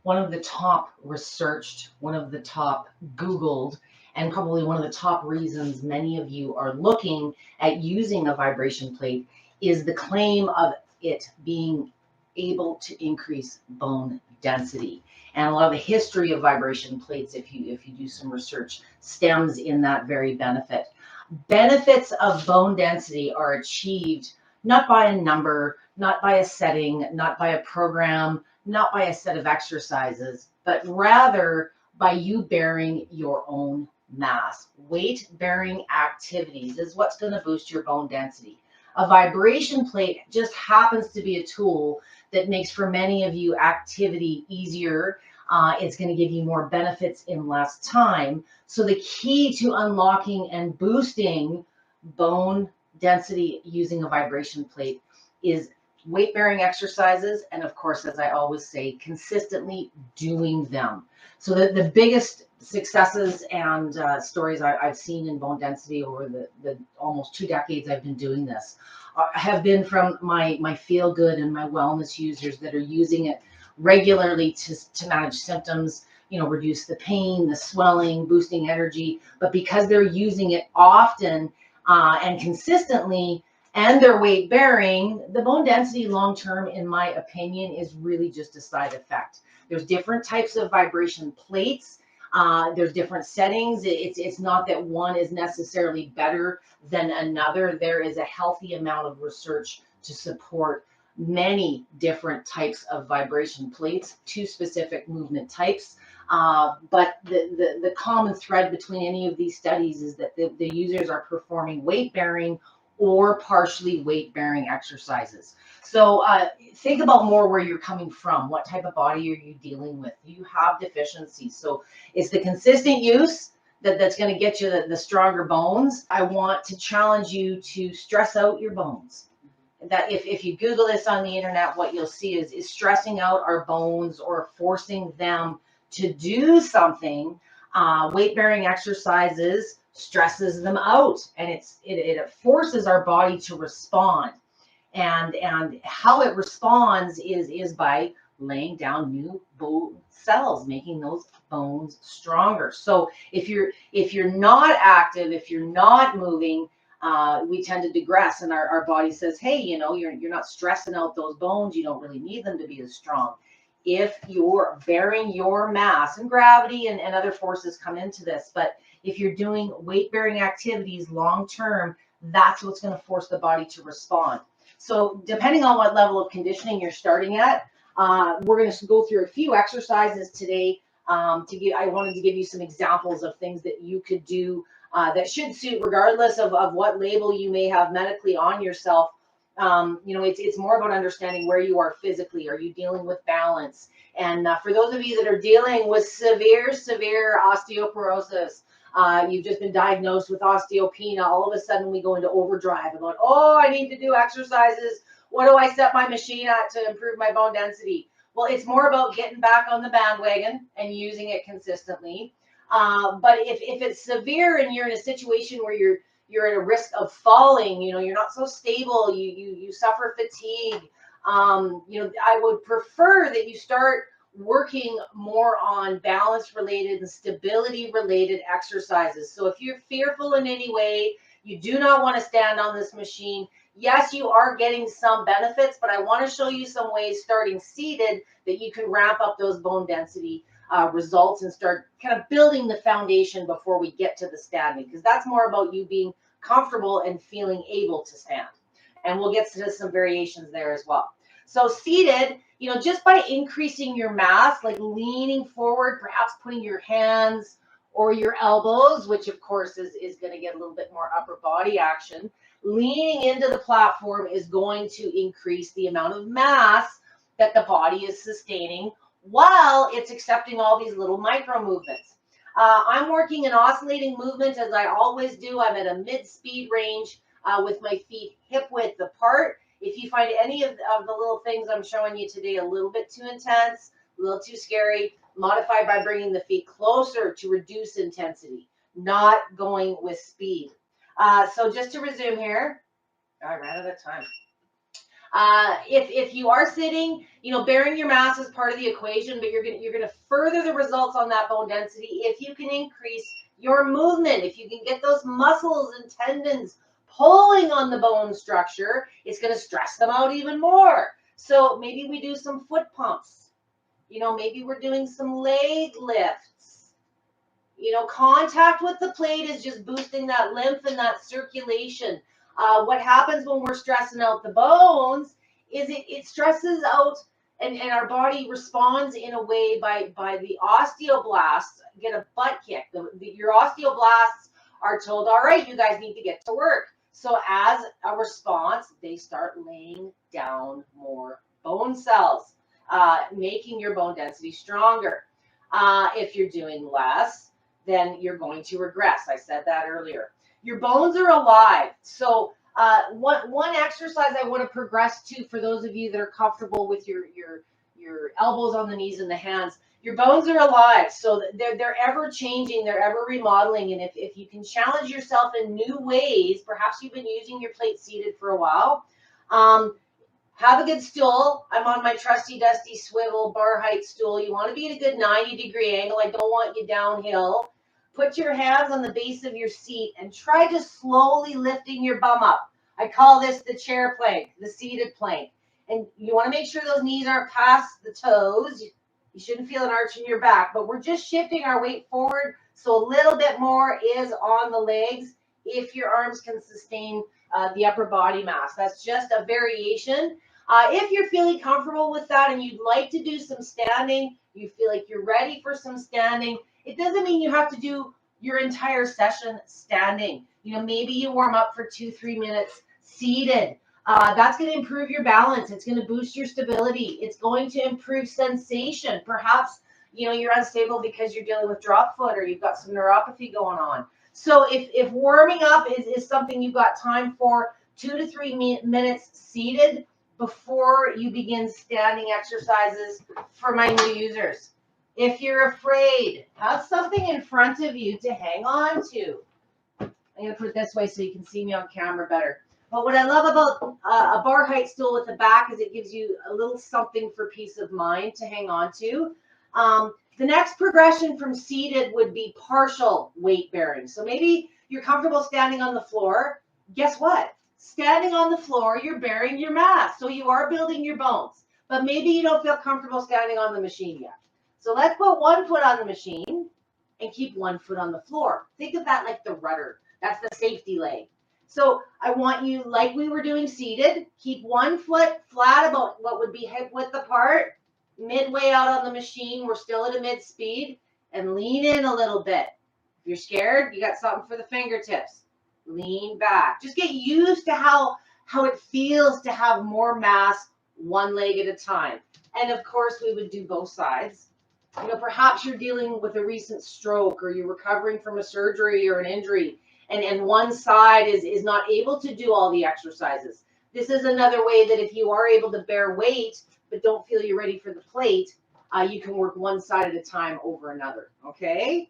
one of the top researched, one of the top Googled, and probably one of the top reasons many of you are looking at using a vibration plate is the claim of it being able to increase bone density. And a lot of the history of vibration plates, if you do some research, stems in that very benefit. Benefits of bone density are achieved not by a number, not by a setting, not by a program, not by a set of exercises, but rather by you bearing your own mass. Weight bearing activities is what's going to boost your bone density. A vibration plate just happens to be a tool that makes for many of you activity easier. It's going to give you more benefits in less time. So the key to unlocking and boosting bone density using a vibration plate is weight bearing exercises. And of course, as I always say, consistently doing them. So the biggest successes and stories I've seen in bone density over the almost 2 decades I've been doing this have been from my feel good and my wellness users that are using it regularly to manage symptoms, reduce the pain, the swelling, boosting energy. But because they're using it often and consistently, and their weight bearing, the bone density long term, in my opinion, is really just a side effect. There's different types of vibration plates. There's different settings. It's not that one is necessarily better than another. There is a healthy amount of research to support many different types of vibration plates, 2 specific movement types. But the common thread between any of these studies is that the users are performing weight bearing or partially weight bearing exercises. So think about more where you're coming from. What type of body are you dealing with? Do you have deficiencies? So it's the consistent use that's going to get you the stronger bones. I want to challenge you to stress out your bones. That if you Google this on the internet, what you'll see is stressing out our bones or forcing them to do something. Weight bearing exercises stresses them out, and it forces our body to respond. And how it responds is by laying down new bone cells, making those bones stronger. So if you're not active, if you're not moving, we tend to digress, and our body says, hey, you're not stressing out those bones. You don't really need them to be as strong. If you're bearing your mass, and gravity and other forces come into this, but if you're doing weight bearing activities long term, that's what's going to force the body to respond. So depending on what level of conditioning you're starting at, we're going to go through a few exercises today. I wanted to give you some examples of things that you could do that should suit regardless of what label you may have medically on yourself. It's more about understanding where you are physically. Are you dealing with balance? And for those of you that are dealing with severe osteoporosis, you've just been diagnosed with osteopenia, all of a sudden we go into overdrive about, I need to do exercises. What do I set my machine at to improve my bone density? Well, it's more about getting back on the bandwagon and using it consistently. But if it's severe and you're in a situation where you're at a risk of falling, you're not so stable, you suffer fatigue, I would prefer that you start working more on balance related and stability related exercises. So if you're fearful in any way, you do not want to stand on this machine. Yes, you are getting some benefits, but I want to show you some ways starting seated that you can ramp up those bone density results and start kind of building the foundation before we get to the standing, because that's more about you being comfortable and feeling able to stand. And we'll get to some variations there as well. So seated, just by increasing your mass, like leaning forward, perhaps putting your hands or your elbows, which of course is going to get a little bit more upper body action. Leaning into the platform is going to increase the amount of mass that the body is sustaining while it's accepting all these little micro movements. I'm working an oscillating movement as I always do. I'm at a mid-speed range with my feet hip width apart. If you find any of the little things I'm showing you today a little bit too intense, a little too scary, modify by bringing the feet closer to reduce intensity, not going with speed. So just to resume here, I ran out of time. If you are sitting, bearing your mass is part of the equation, but you're gonna further the results on that bone density if you can increase your movement. If you can get those muscles and tendons pulling on the bone structure, it's gonna stress them out even more. So maybe we do some foot pumps. Maybe we're doing some leg lifts. Contact with the plate is just boosting that lymph and that circulation. What happens when we're stressing out the bones is it stresses out, and our body responds in a way by the osteoblasts get a butt kick. Your osteoblasts are told, all right, you guys need to get to work. So as a response, they start laying down more bone cells, making your bone density stronger. If you're doing less, then you're going to regress. I said that earlier. Your bones are alive. So one exercise I want to progress to for those of you that are comfortable with your elbows on the knees and the hands. Your bones are alive, so they're ever changing, they're ever remodeling, and if you can challenge yourself in new ways, perhaps you've been using your plate seated for a while. Have a good stool. I'm on my trusty dusty swivel bar height stool. You want to be at a good 90-degree angle. I don't want you downhill. Put your hands on the base of your seat and try just slowly lifting your bum up. I call this the chair plank, the seated plank. And you want to make sure those knees aren't past the toes. You shouldn't feel an arch in your back, but we're just shifting our weight forward, so a little bit more is on the legs if your arms can sustain the upper body mass. That's just a variation. If you're feeling comfortable with that and you'd like to do some standing, you feel like you're ready for some standing, it doesn't mean you have to do your entire session standing. Maybe you warm up for 2-3 minutes seated. That's going to improve your balance. It's going to boost your stability. It's going to improve sensation. Perhaps, you're unstable because you're dealing with drop foot or you've got some neuropathy going on. So if warming up is something you've got time for, 2 to 3 minutes seated before you begin standing exercises for my new users. If you're afraid, have something in front of you to hang on to. I'm going to put it this way so you can see me on camera better. But what I love about a bar height stool with the back is it gives you a little something for peace of mind to hang on to. The next progression from seated would be partial weight bearing. So maybe you're comfortable standing on the floor. Guess what? Standing on the floor, you're bearing your mass. So you are building your bones. But maybe you don't feel comfortable standing on the machine yet. So let's put one foot on the machine and keep one foot on the floor. Think of that like the rudder. That's the safety leg. So I want you, like we were doing seated, keep one foot flat about what would be hip width apart, midway out on the machine. We're still at a mid speed, and lean in a little bit. If you're scared, you got something for the fingertips. Lean back. Just get used to how it feels to have more mass one leg at a time. And of course, we would do both sides. Perhaps you're dealing with a recent stroke or you're recovering from a surgery or an injury. And one side is not able to do all the exercises. This is another way that if you are able to bear weight, but don't feel you're ready for the plate, you can work one side at a time over another, okay?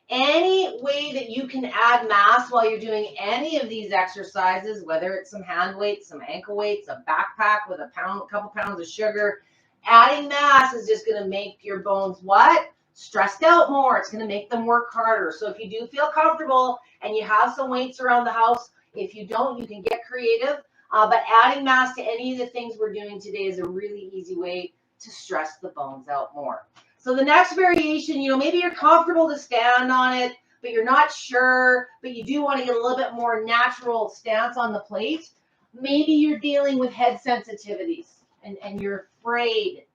Any way that you can add mass while you're doing any of these exercises, whether it's some hand weights, some ankle weights, a backpack with a couple pounds of sugar, adding mass is just gonna make your bones what? Stressed out more. It's going to make them work harder. So if you do feel comfortable and you have some weights around the house, if you don't, you can get creative. But adding mass to any of the things we're doing today is a really easy way to stress the bones out more. So the next variation, maybe you're comfortable to stand on it, but you're not sure, but you do want to get a little bit more natural stance on the plate. Maybe you're dealing with head sensitivities and you're afraid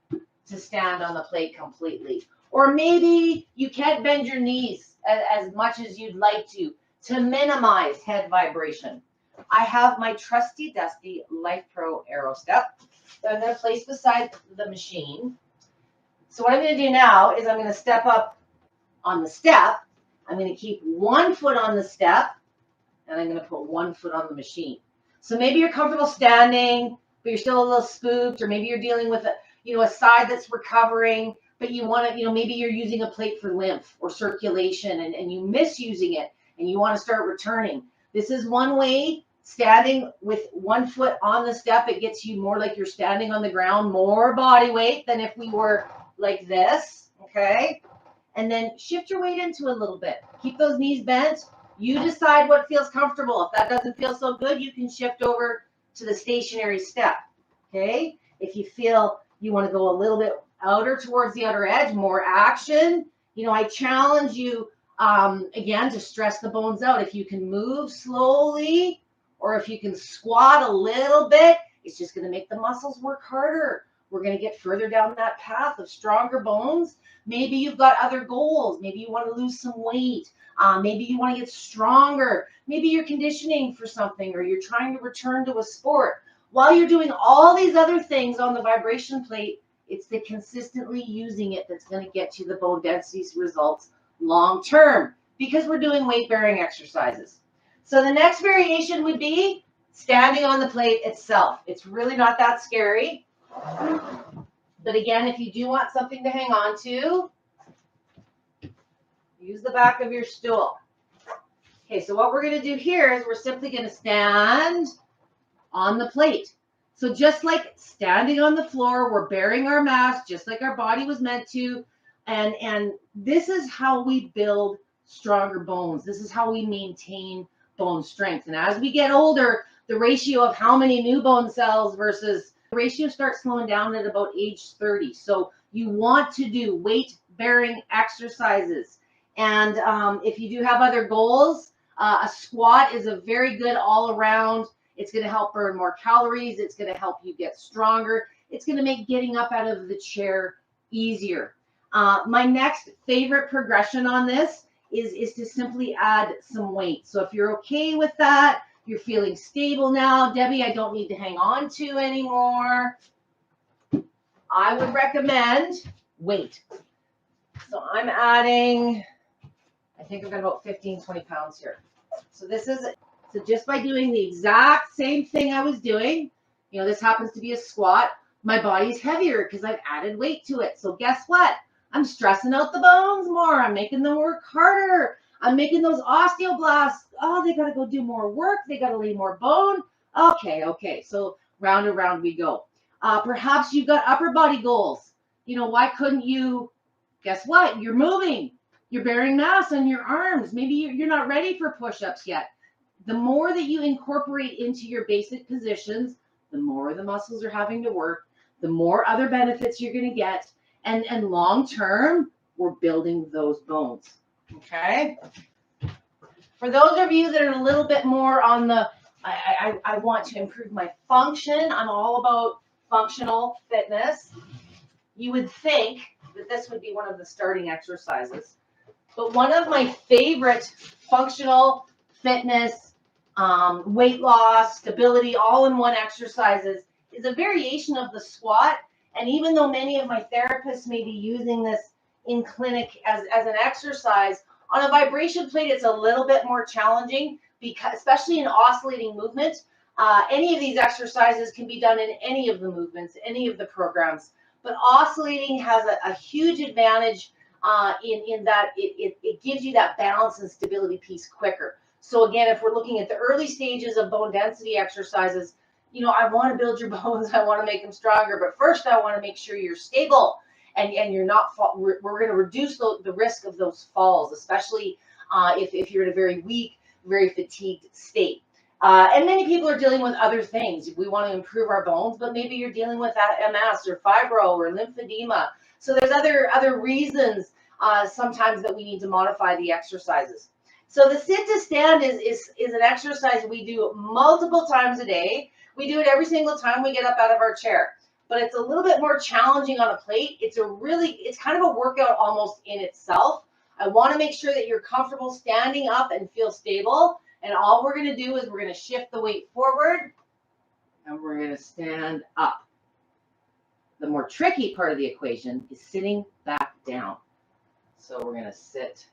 to stand on the plate completely. Or maybe you can't bend your knees as much as you'd like to minimize head vibration. I have my trusty dusty LifePro Aero Step that I'm going to place beside the machine. So what I'm going to do now is I'm going to step up on the step. I'm going to keep one foot on the step, and I'm going to put one foot on the machine. So maybe you're comfortable standing, but you're still a little spooked, or maybe you're dealing with a side that's recovering. But you want to, maybe you're using a plate for lymph or circulation and you miss using it and you want to start returning. This is one way Standing with one foot on the step, it gets you more like you're standing on the ground, more body weight than if we were like this, okay? And then shift your weight into a little bit. Keep those knees bent. You decide what feels comfortable. If that doesn't feel so good, you can shift over to the stationary step, okay? If you feel you want to go a little bit outer towards the outer edge, more action. You know, I challenge you, again, to stress the bones out. If you can move slowly, or if you can squat a little bit, it's just going to make the muscles work harder. We're going to get further down that path of stronger bones. Maybe you've got other goals. Maybe you want to lose some weight. Maybe you want to get stronger. Maybe you're conditioning for something, or you're trying to return to a sport. While you're doing all these other things on the vibration plate, it's the consistently using it that's going to get you the bone density results long term, because we're doing weight bearing exercises. So the next variation would be standing on the plate itself. It's really not that scary. But again, if you do want something to hang on to, use the back of your stool. Okay, so what we're going to do here is we're simply going to stand on the plate. So just like standing on the floor, we're bearing our mass just like our body was meant to. And this is how we build stronger bones. This is how we maintain bone strength. And as we get older, the ratio of how many new bone cells versus the ratio starts slowing down at about age 30. So you want to do weight-bearing exercises. And if you do have other goals, a squat is a very good all-around. It's going to help burn more calories. It's going to help you get stronger. It's going to make getting up out of the chair easier. My next favorite progression on this is to simply add some weight. So if you're okay with that, you're feeling stable now, Debbie, I don't need to hang on to anymore, I would recommend weight. So I'm adding, I think I've got about 15, 20 pounds here. So this is, so just by doing the exact same thing I was doing, you know, this happens to be a squat, my body's heavier because I've added weight to it. So guess what? I'm stressing out the bones more. I'm making them work harder. I'm making those osteoblasts, oh, they got to go do more work. They got to lay more bone. Okay. So round and round we go. Perhaps you've got upper body goals. You know, why couldn't you, guess what? You're moving. You're bearing mass on your arms. Maybe you're not ready for push-ups yet. The more that you incorporate into your basic positions, the more the muscles are having to work, the more other benefits you're going to get. And long term, we're building those bones. Okay. For those of you that are a little bit more on the, I want to improve my function. I'm all about functional fitness. You would think that this would be one of the starting exercises. But one of my favorite functional fitness, weight loss, stability, all-in-one exercises is a variation of the squat. And even though many of my therapists may be using this in clinic as an exercise, on a vibration plate, it's a little bit more challenging, because especially in oscillating movement, any of these exercises can be done in any of the movements, any of the programs. But oscillating has a huge advantage in that it gives you that balance and stability piece quicker. So again, if we're looking at the early stages of bone density exercises, you know, I want to build your bones. I want to make them stronger. But first, I want to make sure you're stable and you're not, we're going to reduce the risk of those falls, especially if you're in a very weak, very fatigued state. And many people are dealing with other things. We want to improve our bones, but maybe you're dealing with that MS or fibro or lymphedema. So there's other reasons sometimes that we need to modify the exercises. So the sit to stand is an exercise we do multiple times a day. We do it every single time we get up out of our chair, but it's a little bit more challenging on a plate. It's kind of a workout almost in itself. I want to make sure that you're comfortable standing up and feel stable. And all we're going to do is we're going to shift the weight forward and we're going to stand up. The more tricky part of the equation is sitting back down. So we're going to sit.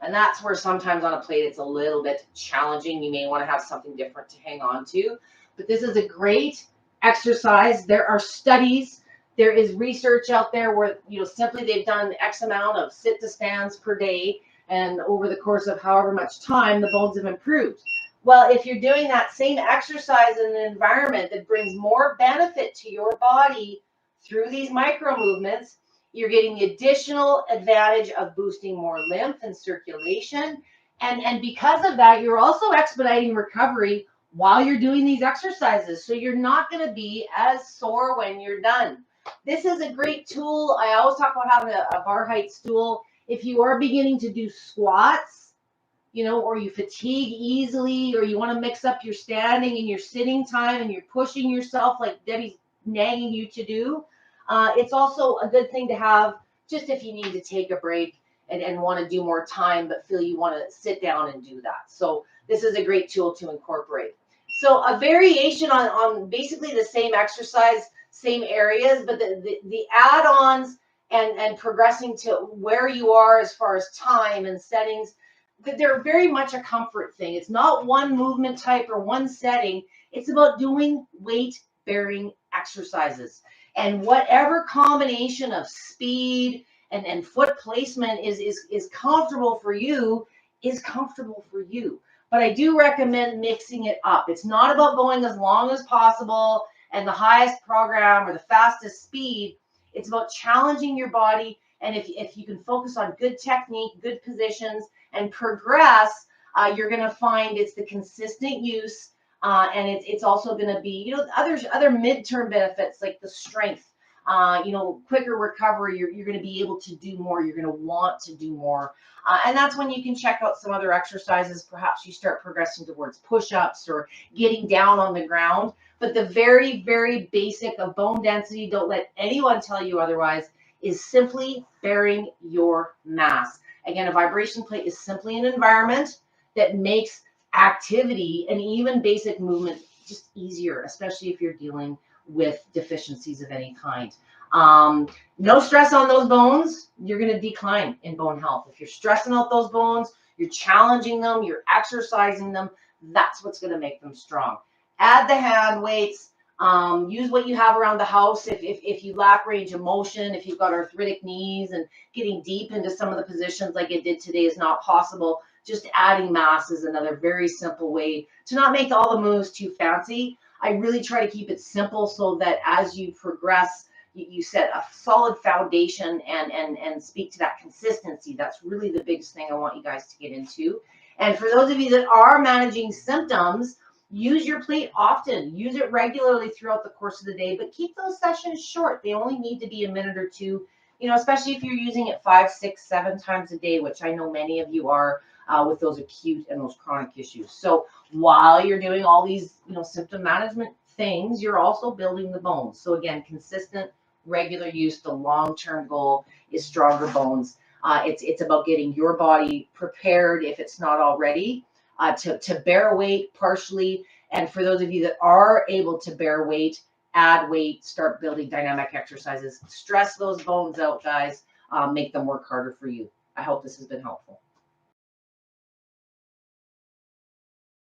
And that's where sometimes on a plate it's a little bit challenging. You may want to have something different to hang on to. But this is a great exercise. There are studies. There is research out there where, you know, simply they've done X amount of sit to stands per day. And over the course of however much time, the bones have improved. Well, if you're doing that same exercise in an environment that brings more benefit to your body through these micro movements, you're getting the additional advantage of boosting more lymph and circulation. And because of that, you're also expediting recovery while you're doing these exercises. So you're not going to be as sore when you're done. This is a great tool. I always talk about having a bar height stool. If you are beginning to do squats, or you fatigue easily, or you want to mix up your standing and your sitting time and you're pushing yourself like Debbie's nagging you to do, it's also a good thing to have just if you need to take a break and want to do more time, but feel you want to sit down and do that. So this is a great tool to incorporate. So a variation on basically the same exercise, same areas, but the add-ons and progressing to where you are as far as time and settings, they're very much a comfort thing. It's not one movement type or one setting. It's about doing weight-bearing exercises. And whatever combination of speed and foot placement is comfortable for you is comfortable for you. But I do recommend mixing it up. It's not about going as long as possible and the highest program or the fastest speed. It's about challenging your body. And if you can focus on good technique, good positions, and progress, you're going to find it's the consistent use, and it's also going to be, other midterm benefits like the strength, quicker recovery. You're going to be able to do more. You're going to want to do more. And that's when you can check out some other exercises. Perhaps you start progressing towards push-ups or getting down on the ground. But the very, very basic of bone density, don't let anyone tell you otherwise, is simply bearing your mass. Again, a vibration plate is simply an environment that makes activity and even basic movement just easier, especially if you're dealing with deficiencies of any kind. No stress on those bones, you're going to decline in bone health. If you're stressing out those bones, you're challenging them, you're exercising them, that's what's going to make them strong. Add the hand weights. Use what you have around the house. If you lack range of motion, if you've got arthritic knees and getting deep into some of the positions like I did today is not possible, just adding mass is another very simple way to not make all the moves too fancy. I really try to keep it simple so that as you progress, you set a solid foundation and speak to that consistency. That's really the biggest thing I want you guys to get into. And for those of you that are managing symptoms, use your plate often. Use it regularly throughout the course of the day, but keep those sessions short. They only need to be a minute or two, especially if you're using it 5, 6, 7 times a day, which I know many of you are with those acute and those chronic issues. So while you're doing all these, symptom management things, you're also building the bones. So again, consistent, regular use. The long-term goal is stronger bones. It's about getting your body prepared, if it's not already, to bear weight partially. And for those of you that are able to bear weight, add weight, start building dynamic exercises, stress those bones out, guys, make them work harder for you. I hope this has been helpful.